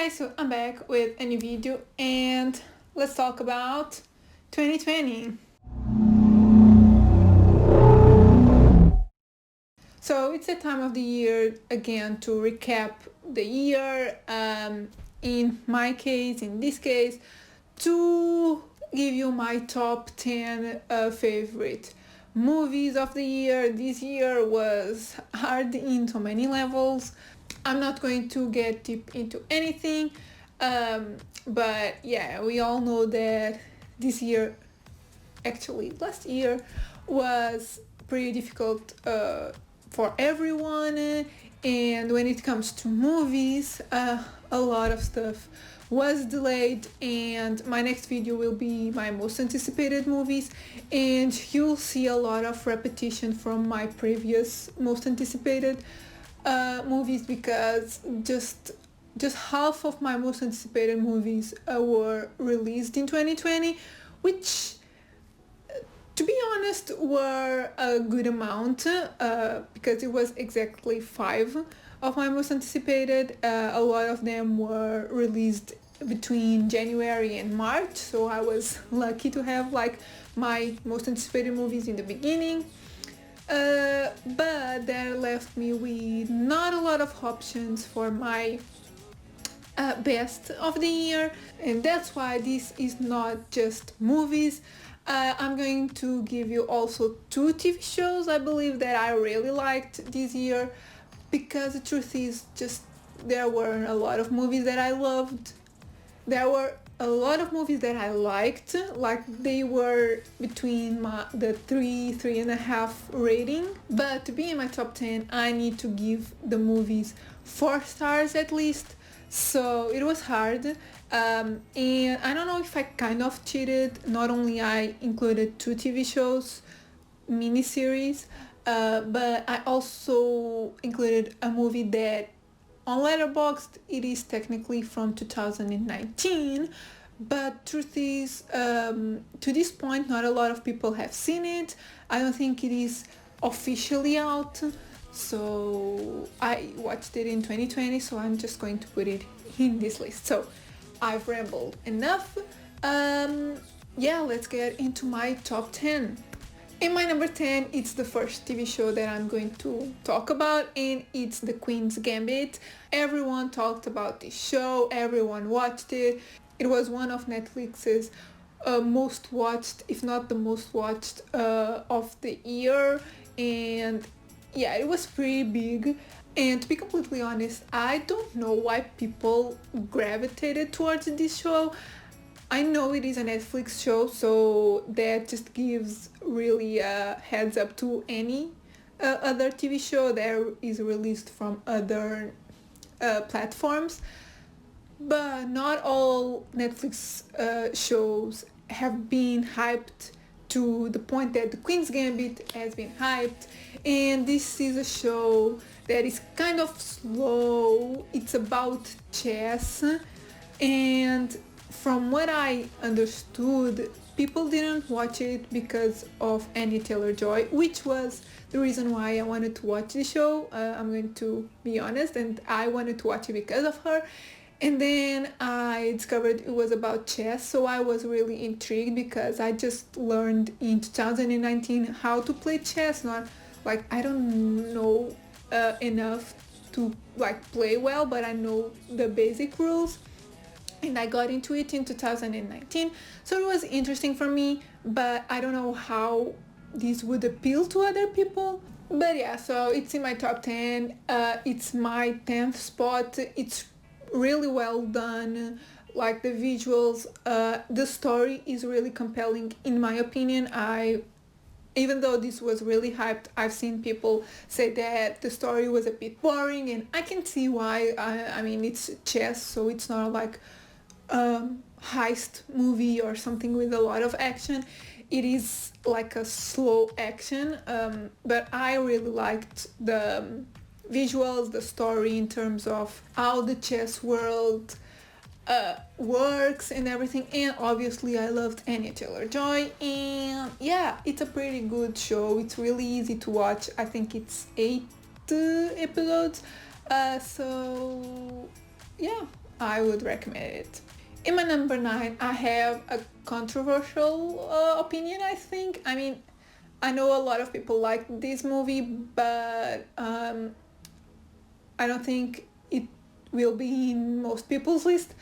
guys, so I'm back with a new video and let's talk about 2020. So it's the time of the year again to recap the year, in my case, in this case, to give you my top 10 favorite movies of the year. This year was hard in so many levels. I'm not going to get deep into anything, but yeah, we all know that this year, actually last year, was pretty difficult for everyone, and when it comes to movies, a lot of stuff was delayed, and my next video will be my most anticipated movies, and you'll see a lot of repetition from my previous most anticipated movies, because just half of my most anticipated movies were released in 2020, which, to be honest, were a good amount, because it was exactly 5 of my most anticipated. A lot of them were released between January and March, so I was lucky to have like my most anticipated movies in the beginning. But that left me with not a lot of options for my best of the year, and that's why this is not just movies. I'm going to give you also 2 TV shows I believe that I really liked this year, because the truth is, just there weren't a lot of movies that I loved. There were a lot of movies that I liked, like they were between the 3.5 rating, but to be in my top 10 I need to give the movies 4 stars at least, so it was hard. And I don't know if I kind of cheated. Not only I included 2 TV shows, miniseries, but I also included a movie that on Letterboxd it is technically from 2019, but truth is, to this point not a lot of people have seen it. I don't think it is officially out, so I watched it in 2020, so I'm just going to put it in this list. So I've rambled enough. Yeah, let's get into my top 10. In my number 10, it's the first TV show that I'm going to talk about, and it's the Queens Gambit. Everyone talked about this show, everyone watched it. It was one of Netflix's most watched, if not the most watched of the year, and yeah, it was pretty big. And to be completely honest, I don't know why people gravitated towards this show. I know it is a Netflix show, so that just gives really a heads up to any other TV show that is released from other platforms. But not all Netflix shows have been hyped to the point that the Queen's Gambit has been hyped, and this is a show that is kind of slow. It's about chess, and from what I understood, people didn't watch it because of Anya Taylor-Joy, which was the reason why I wanted to watch the show. I'm going to be honest, and I wanted to watch it because of her. And then I discovered it was about chess, so I was really intrigued, because I just learned in 2019 how to play chess. Not like I don't know enough to like play well, but I know the basic rules, and I got into it in 2019, so it was interesting for me, but I don't know how this would appeal to other people. But yeah, so it's in my top 10. It's my 10th spot. It's really well done, like the visuals, the story is really compelling in my opinion. Even though this was really hyped, I've seen people say that the story was a bit boring, and I can see why. I mean, it's chess, so it's not like heist movie or something with a lot of action. It is like a slow action, but I really liked the visuals, the story, in terms of how the chess world works and everything, and obviously I loved Anya Taylor-Joy, and yeah, it's a pretty good show. It's really easy to watch. I think it's 8 episodes, so yeah, I would recommend it. In my number 9, I have a controversial opinion, I think. I mean, I know a lot of people like this movie, but I don't think it will be in most people's list.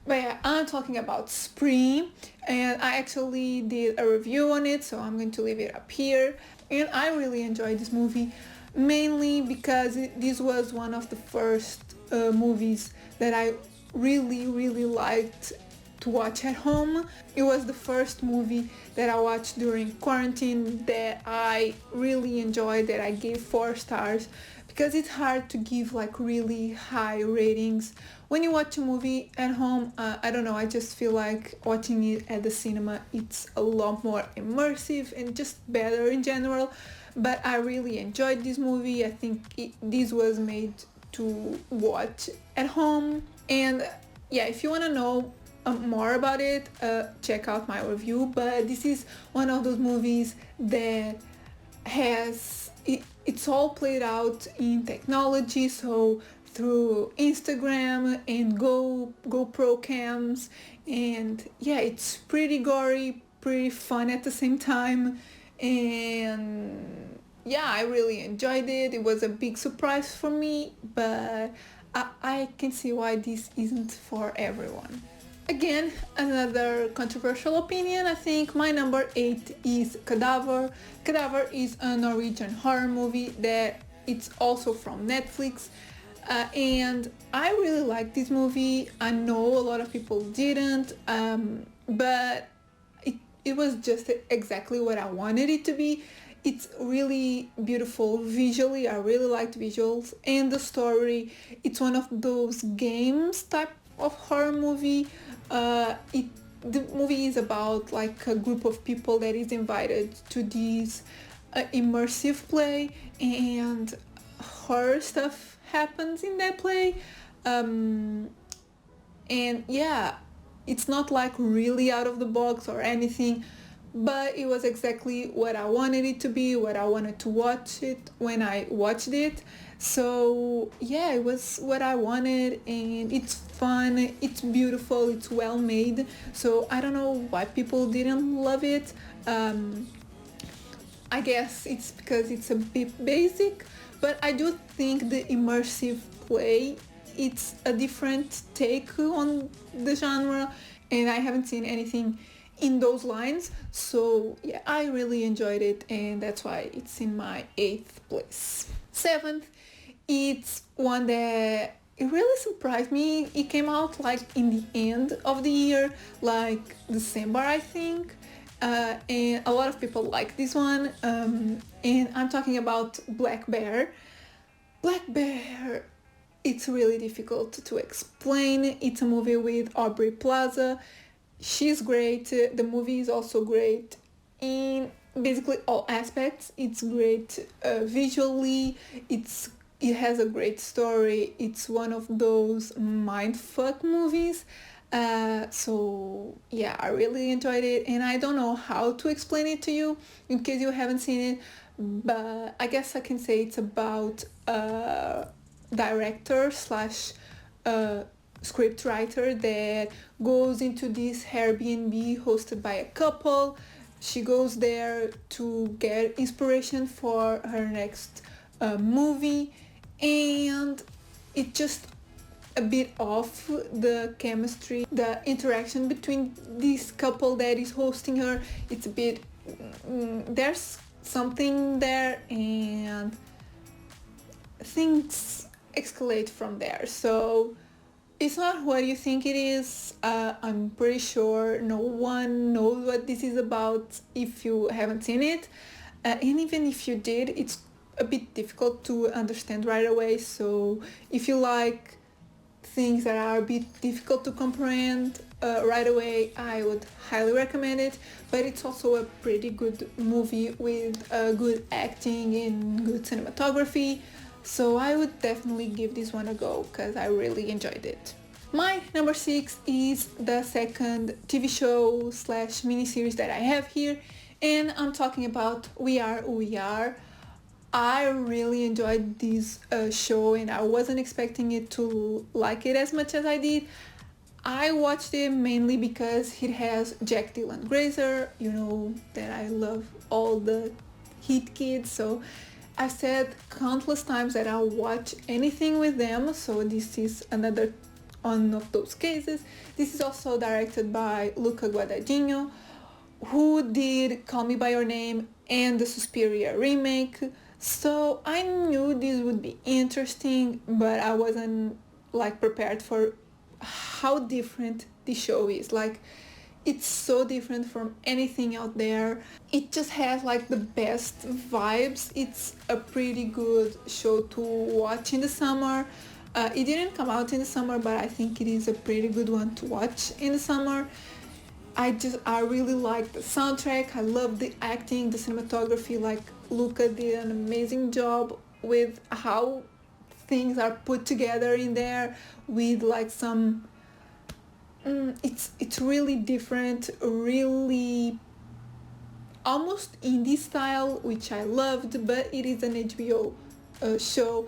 But yeah, I'm talking about Spring, and I actually did a review on it, so I'm going to leave it up here. And I really enjoyed this movie, mainly because this was one of the first movies that I really liked to watch at home. It was the first movie that I watched during quarantine that I really enjoyed, that I gave 4 stars, because it's hard to give like really high ratings when you watch a movie at home. I don't know, I just feel like watching it at the cinema, it's a lot more immersive and just better in general. But I really enjoyed this movie. I think this was made to watch at home. And yeah, if you want to know more about it, check out my review. But this is one of those movies that has it's all played out in technology, so through Instagram and GoPro cams, and yeah, it's pretty gory, pretty fun at the same time, and yeah, I really enjoyed it. It was a big surprise for me, but I can see why this isn't for everyone. Again, another controversial opinion. I think my number 8 is Cadaver. Cadaver is a Norwegian horror movie that it's also from Netflix. And I really like this movie. I know a lot of people didn't, but it was just exactly what I wanted it to be. It's really beautiful visually. I really liked visuals, and the story, it's one of those games type of horror movie. The movie is about like a group of people that is invited to this immersive play, and horror stuff happens in that play. And yeah, it's not like really out of the box or anything, but it was exactly what I wanted it to be, what I wanted to watch it when I watched it. So yeah, it was what I wanted, and it's fun, it's beautiful, it's well made. So I don't know why people didn't love it. I guess it's because it's a bit basic, but I do think the immersive play, it's a different take on the genre, and I haven't seen anything in those lines. So yeah, I really enjoyed it, and that's why it's in my 8th place. 7th, it's one that it really surprised me. It came out like in the end of the year, like December, I think. And a lot of people like this one. And I'm talking about Black Bear. Black Bear, it's really difficult to explain. It's a movie with Aubrey Plaza. She's great. The movie is also great in basically all aspects. It's great visually. It has a great story. It's one of those mindfuck movies. So yeah, I really enjoyed it, and I don't know how to explain it to you in case you haven't seen it, but I guess I can say it's about a director slash script writer that goes into this Airbnb hosted by a couple. She goes there to get inspiration for her next movie, and it just a bit off, the chemistry, the interaction between this couple that is hosting her. It's a bit there's something there, and things escalate from there. So it's not what you think it is. I'm pretty sure no one knows what this is about if you haven't seen it, and even if you did, it's a bit difficult to understand right away. So if you like things that are a bit difficult to comprehend right away, I would highly recommend it. But it's also a pretty good movie with good acting and good cinematography, so I would definitely give this one a go because I really enjoyed it. My number 6 is the second TV show slash miniseries that I have here, and I'm talking about We Are Who We Are. I really enjoyed this show, and I wasn't expecting it to like it as much as I did. I watched it mainly because it has Jack Dylan Grazer, you know that I love all the hit kids, so I've said countless times that I'll watch anything with them, so this is another one of those cases. This is also directed by Luca Guadagnino, who did Call Me By Your Name and the Suspiria remake. So I knew this would be interesting, but I wasn't like prepared for how different the show is. Like, it's so different from anything out there. It just has like the best vibes. It's a pretty good show to watch in the summer. It didn't come out in the summer, but I think it is a pretty good one to watch in the summer. I really like the soundtrack. I love the acting, the cinematography. Like, Luca did an amazing job with how things are put together in there, with like some it's really different, really almost indie style, which I loved, but it is an HBO show.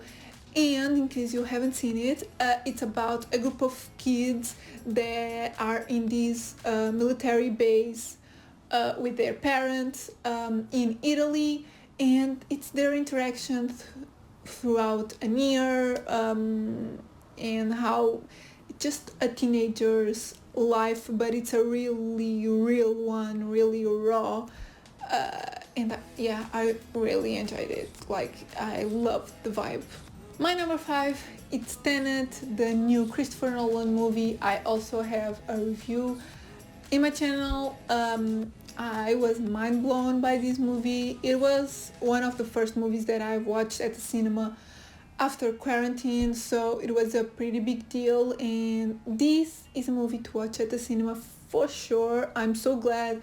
And in case you haven't seen it, it's about a group of kids that are in this military base with their parents in Italy, and it's their interaction throughout a year, and how it's just a teenager's life, but it's a really real one, really raw. And yeah, I really enjoyed it. Like, I loved the vibe. My number 5, it's Tenet, the new Christopher Nolan movie. I also have a review in my channel. I was mind blown by this movie. It was one of the first movies that I watched at the cinema after quarantine, so it was a pretty big deal, and this is a movie to watch at the cinema for sure. I'm so glad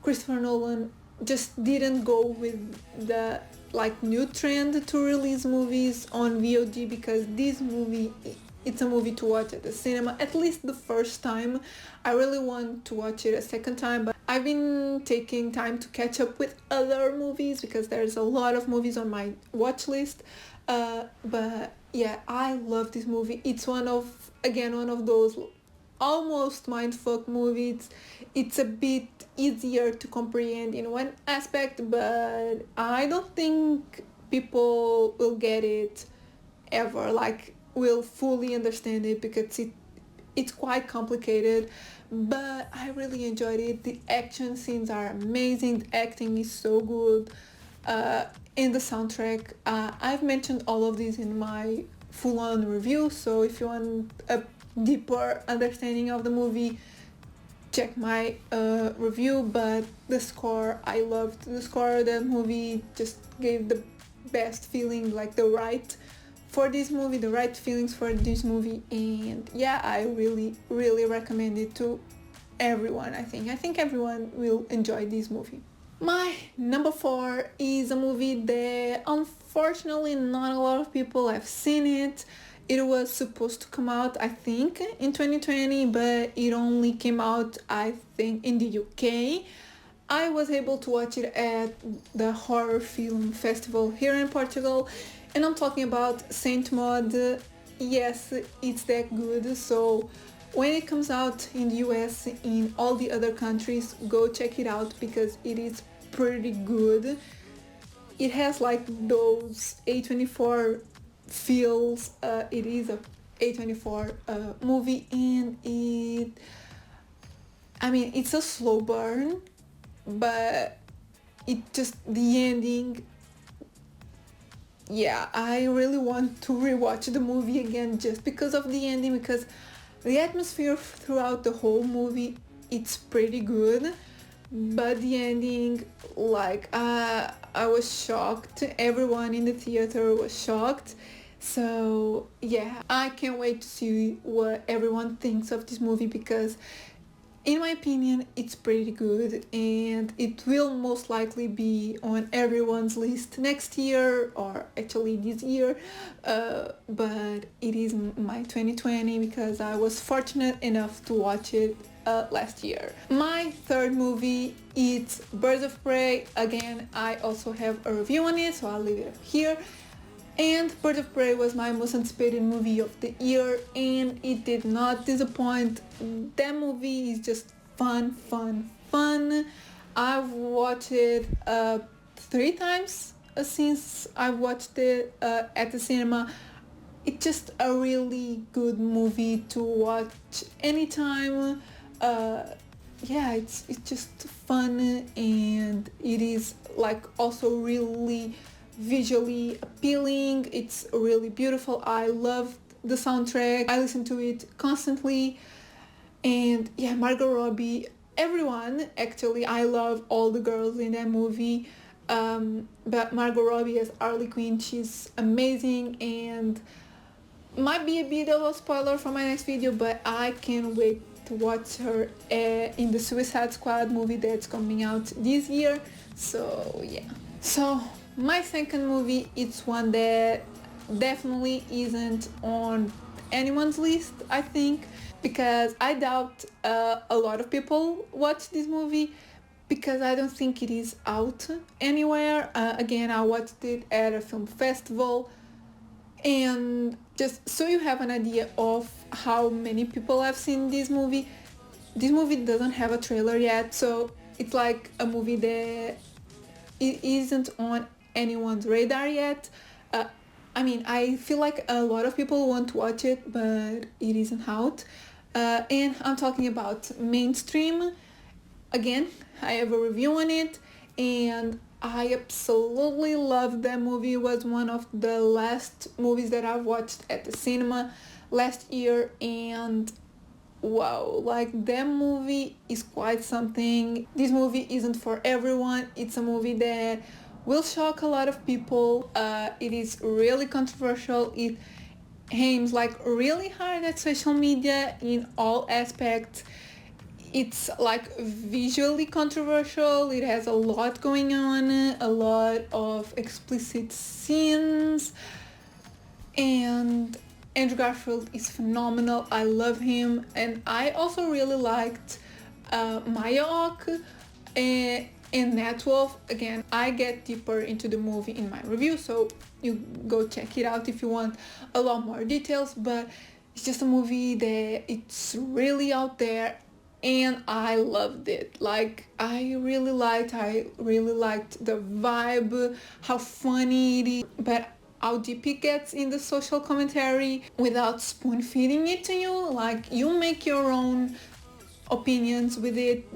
Christopher Nolan just didn't go with the like new trend to release movies on VOD, because this movie, it's a movie to watch at the cinema, at least the first time. I really want to watch it a second time, but I've been taking time to catch up with other movies because there's a lot of movies on my watch list. But yeah, I love this movie. It's one of those almost mindfuck movies. It's a bit easier to comprehend in one aspect, but I don't think people will get it ever, like will fully understand it, because it's quite complicated. But I really enjoyed it. The action scenes are amazing, the acting is so good, and the soundtrack. I've mentioned all of these in my full-on review, so if you want a deeper understanding of the movie, check my review. But the score, I loved the score. The movie just gave the best feeling, like the right feelings for this movie. And yeah, I really recommend it to everyone. I think everyone will enjoy this movie. My number 4 is a movie that unfortunately not a lot of people have seen it. It was supposed to come out, I think, in 2020, but it only came out, I think, in the UK. I was able to watch it at the Horror Film Festival here in Portugal, and I'm talking about Saint Maud. Yes, it's that good. So when it comes out in the US, in all the other countries, go check it out because it is pretty good. It has like those A24 feels. It is a A24 movie, and it's a slow burn, but the ending, yeah, I really want to rewatch the movie again just because of the ending, because the atmosphere throughout the whole movie, it's pretty good, but the ending, like, I was shocked. Everyone in the theater was shocked. So yeah, I can't wait to see what everyone thinks of this movie, because in my opinion, it's pretty good, and it will most likely be on everyone's list next year, or actually this year, but it is my 2020 because I was fortunate enough to watch it last year. My third movie is Birds of Prey. Again, I also have a review on it, so I'll leave it here. And Birds of Prey was my most anticipated movie of the year, and it did not disappoint. That movie is just fun. I've watched it 3 times since I watched it at the cinema. It's just a really good movie to watch anytime. Yeah, it's just fun, and it is like also really visually appealing. It's really beautiful. I love the soundtrack. I listen to it constantly. And yeah, Margot Robbie, everyone actually, I love all the girls in that movie. But Margot Robbie as Harley Quinn, she's amazing, and might be a bit of a spoiler for my next video, but I can't wait to watch her in the Suicide Squad movie that's coming out this year. So yeah. So my second movie, it's one that definitely isn't on anyone's list, I think, because I doubt a lot of people watch this movie, because I don't think it is out anywhere. Again, I watched it at a film festival, and just so you have an idea of how many people have seen this movie doesn't have a trailer yet, so it's like a movie that it isn't on anyone's radar yet. I mean, I feel like a lot of people want to watch it, but it isn't out. And I'm talking about Mainstream. Again, I have a review on it, and I absolutely loved that movie. It was one of the last movies that I watched at the cinema last year, and wow, like that movie is quite something. This movie isn't for everyone. It's a movie that will shock a lot of people. It is really controversial. It aims like really hard at social media in all aspects. It's like visually controversial. It has a lot going on, a lot of explicit scenes, and Andrew Garfield is phenomenal. I love him, and I also really liked Maya Hawke and Nat Wolf. Again, I get deeper into the movie in my review, so you go check it out if you want a lot more details, but it's just a movie that it's really out there, and I loved it. Like, I really liked the vibe, how funny it is, but how deep it gets in the social commentary without spoon feeding it to you. Like, you make your own opinions with it.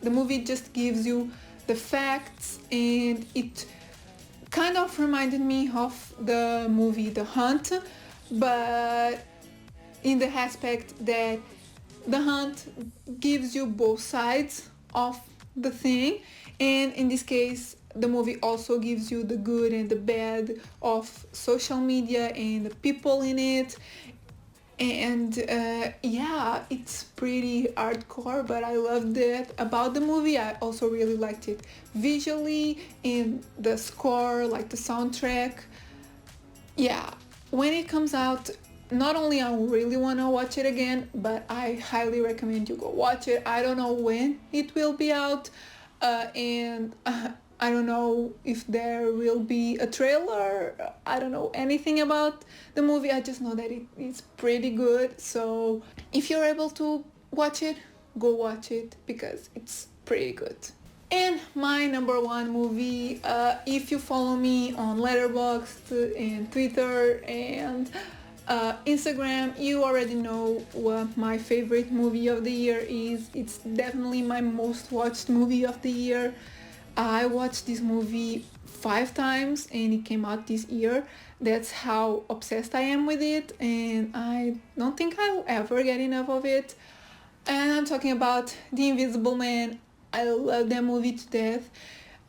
The movie just gives you the facts, and it kind of reminded me of the movie The Hunt, but in the aspect that The Hunt gives you both sides of the thing, and in this case the movie also gives you the good and the bad of social media and the people in it. And yeah, it's pretty hardcore, but I loved it about the movie. I also really liked it visually, and the score, like the soundtrack. Yeah, when it comes out, not only I really want to watch it again, but I highly recommend you go watch it. I don't know when it will be out, and I don't know if there will be a trailer. I don't know anything about the movie. I just know that it is pretty good. So if you're able to watch it, go watch it, because it's pretty good. And my number one movie, if you follow me on Letterboxd and Twitter and Instagram, you already know what my favorite movie of the year is. It's definitely my most watched movie of the year. I watched this movie 5 times, and it came out this year. That's how obsessed I am with it, and I don't think I'll ever get enough of it. And I'm talking about The Invisible Man. I love that movie to death.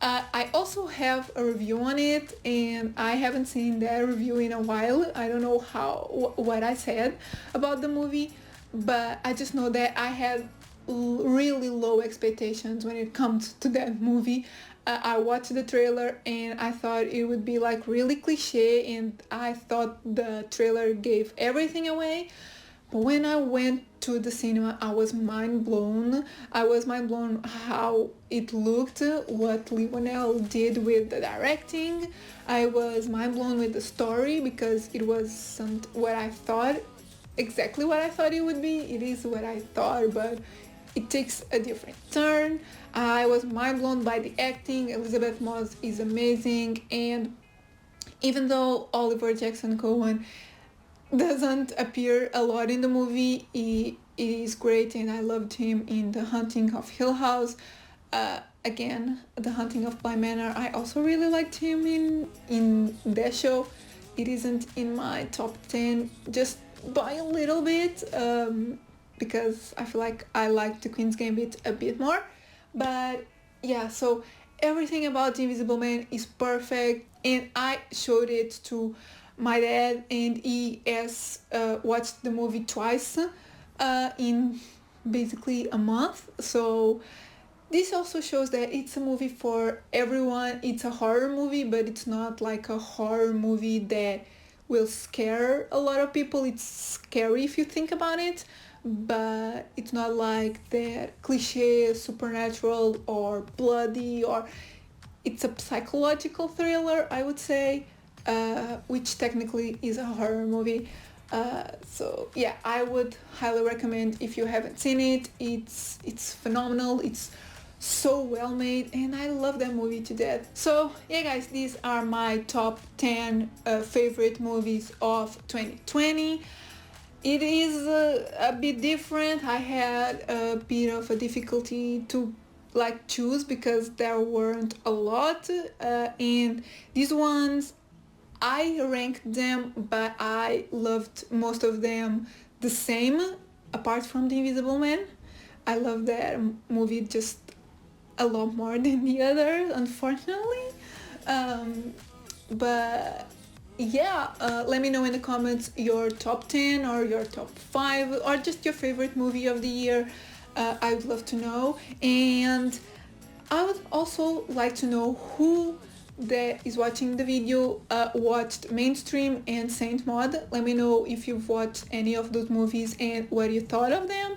I also have a review on it, and I haven't seen that review in a while. I don't know what I said about the movie, but I just know that I had really low expectations when it comes to that movie. I watched the trailer and I thought it would be like really cliche, and I thought the trailer gave everything away. But when I went to the cinema, I was mind blown. I was mind blown how it looked, what Lionel did with the directing. I was mind blown with the story because it was what I thought, exactly what I thought it would be. It is what I thought, but it takes a different turn. I was mind blown by the acting. Elizabeth Moss is amazing, and even though Oliver Jackson Cohen doesn't appear a lot in the movie, he is great, and I loved him in The Haunting of Hill House. Again, The Haunting of Bly Manor, I also really liked him in that show. It isn't in my top 10 just by a little bit, because I feel like I like the Queen's Gambit a bit more. But yeah, so everything about The Invisible Man is perfect, and I showed it to my dad, and he has watched the movie twice in basically a month. So this also shows that it's a movie for everyone. It's a horror movie, but it's not like a horror movie that will scare a lot of people. It's scary if you think about it, but it's not like that cliche supernatural or bloody, or it's a psychological thriller, I would say, which technically is a horror movie. So yeah, I would highly recommend if you haven't seen it. It's phenomenal. It's so well made, and I love that movie to death. So yeah guys, these are my top 10 favorite movies of 2020. It is a bit different. I had a bit of a difficulty to like choose because there weren't a lot, and these ones I ranked them, but I loved most of them the same, apart from The Invisible Man. I love that movie just a lot more than the others, unfortunately. But yeah, let me know in the comments your top 10 or your top 5 or just your favorite movie of the year. I would love to know. And I would also like to know who that is watching the video watched Mainstream and Saint Maud. Let me know if you've watched any of those movies and what you thought of them.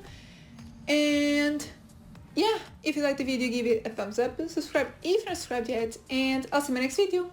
And yeah, if you liked the video, give it a thumbs up, subscribe if you're not subscribed yet, and I'll see you in my next video.